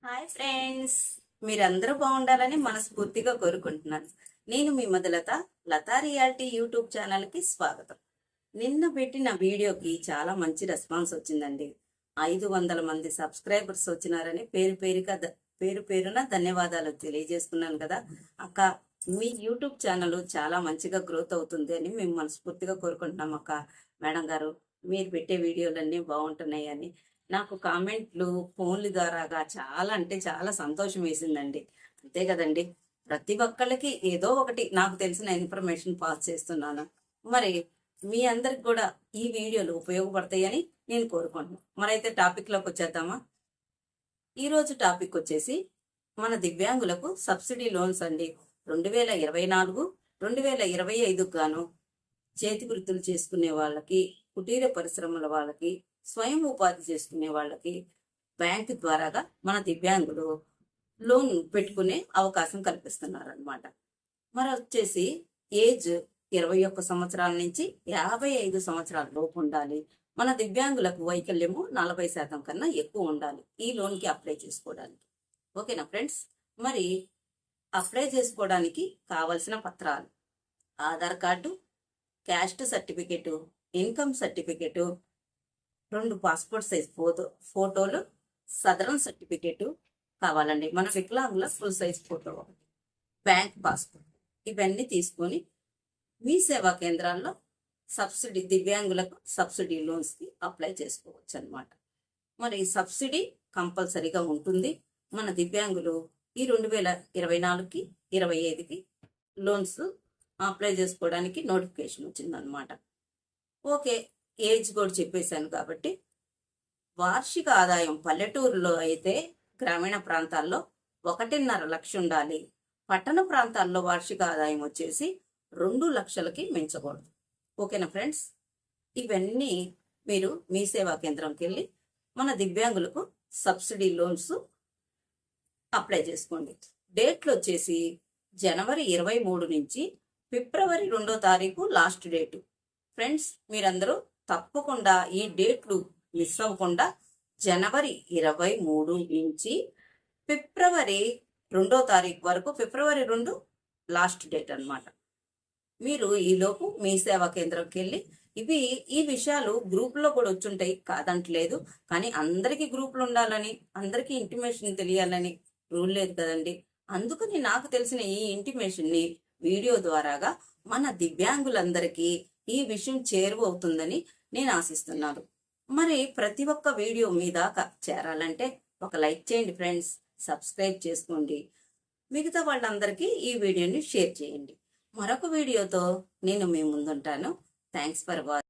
Hi friends, మీరందరూ బాగుండాలని మనస్ఫూర్తిగా కోరుకుంటున్నాను. నేను మీ మొదలత లతా రియాలిటీ యూట్యూబ్ ఛానల్కి స్వాగతం. నిన్న పెట్టిన వీడియోకి చాలా మంచి రెస్పాన్స్ వచ్చిందండి. 500 మంది సబ్స్క్రైబర్స్ వచ్చినారని పేరు పేరున ధన్యవాదాలు తెలియజేస్తున్నాను కదా అక్క. మీ యూట్యూబ్ ఛానల్ చాలా మంచిగా గ్రోత్ అవుతుంది అని మేము మనస్ఫూర్తిగా కోరుకుంటున్నాం అక్క. మేడం గారు, మీరు పెట్టే వీడియోలన్నీ బాగుంటున్నాయి అని నాకు కామెంట్లు ఫోన్ల ద్వారాగా చాలా అంటే చాలా సంతోషం వేసిందండి. అంతే కదండి, ప్రతి ఒక్కళ్ళకి ఏదో ఒకటి నాకు తెలిసిన ఇన్ఫర్మేషన్ పాస్ చేస్తున్నాను. మరి మీ అందరికి కూడా ఈ వీడియోలు ఉపయోగపడతాయని నేను కోరుకుంటున్నాను. మరైతే టాపిక్లోకి వచ్చేద్దామా. ఈరోజు టాపిక్ వచ్చేసి మన దివ్యాంగులకు సబ్సిడీ లోన్స్ అండి. 2024 2025 గాను చేతి వృత్తులు చేసుకునే వాళ్ళకి, కుటీర పరిశ్రమల వాళ్ళకి, స్వయం ఉపాధి చేసుకునే వాళ్ళకి బ్యాంకు ద్వారాగా మన దివ్యాంగులు లోన్ పెట్టుకునే అవకాశం కల్పిస్తున్నారనమాట. మరి వచ్చేసి ఏజ్ 21 సంవత్సరాల నుంచి 55 సంవత్సరాల లోపు ఉండాలి. మన దివ్యాంగులకు వైకల్యము 40% కన్నా ఎక్కువ ఉండాలి ఈ లోన్కి అప్లై చేసుకోవడానికి. ఓకేనా ఫ్రెండ్స్? మరి అప్లై చేసుకోవడానికి కావలసిన పత్రాలు: Aadhaar card, caste certificate, income certificate, 2 passport size ఫోటోలు, సదరన్ సర్టిఫికెటు కావాలండి. మన వికలాంగుల full size photo, bank passport. ఇవన్నీ తీసుకొని మీ సేవా కేంద్రాల్లో దివ్యాంగులకు సబ్సిడీ లోన్స్కి అప్లై చేసుకోవచ్చు అనమాట. మరి సబ్సిడీ కంపల్సరీగా ఉంటుంది. మన దివ్యాంగులు ఈ 2024కి 25కి లోన్స్ అప్లై చేసుకోవడానికి నోటిఫికేషన్ వచ్చిందనమాట. ఓకే, ఏజ్ కూడా చెప్పేశాను కాబట్టి వార్షిక ఆదాయం పల్లెటూరులో అయితే, గ్రామీణ ప్రాంతాల్లో 1.5 లక్ష ఉండాలి. పట్టణ ప్రాంతాల్లో వార్షిక ఆదాయం వచ్చేసి 2 లక్షలకి మించకూడదు. ఓకేనా ఫ్రెండ్స్? ఇవన్నీ మీరు మీ సేవా కేంద్రంకి వెళ్ళి మన దివ్యాంగులకు సబ్సిడీ లోన్స్ అప్లై చేసుకోండి. డేట్లు వచ్చేసి జనవరి 23 నుంచి ఫిబ్రవరి 2వ తారీఖు లాస్ట్ డేటు. ఫ్రెండ్స్, మీరందరూ తప్పకుండా ఈ డేట్లు మిస్ అవ్వకుండా జనవరి 23 నుంచి ఫిబ్రవరి 2వ తారీఖు వరకు, ఫిబ్రవరి 2 లాస్ట్ డేట్ అనమాట. మీరు ఈలోపు మీ సేవా కేంద్రంకి వెళ్ళి ఈ విషయాలు గ్రూప్లో కూడా వచ్చుంటాయి, కాదంటలేదు. కానీ అందరికీ గ్రూపులు ఉండాలని, అందరికీ ఇంటిమేషన్ తెలియాలని రూల్ లేదు కదండి. అందుకని నాకు తెలిసిన ఈ ఇంటిమేషన్ని వీడియో ద్వారాగా మన దివ్యాంగులందరికీ ఈ విషయం చేరువవుతుందని నేను ఆశిస్తున్నాను. మరి ప్రతి ఒక్క వీడియో మీ దాకా చేరాలంటే ఒక లైక్ చేయండి ఫ్రెండ్స్, సబ్స్క్రైబ్ చేసుకోండి. మిగతా వాళ్ళందరికీ ఈ వీడియోని షేర్ చేయండి. మరొక వీడియోతో నేను మీ ముందుంటాను. Thanks for watching.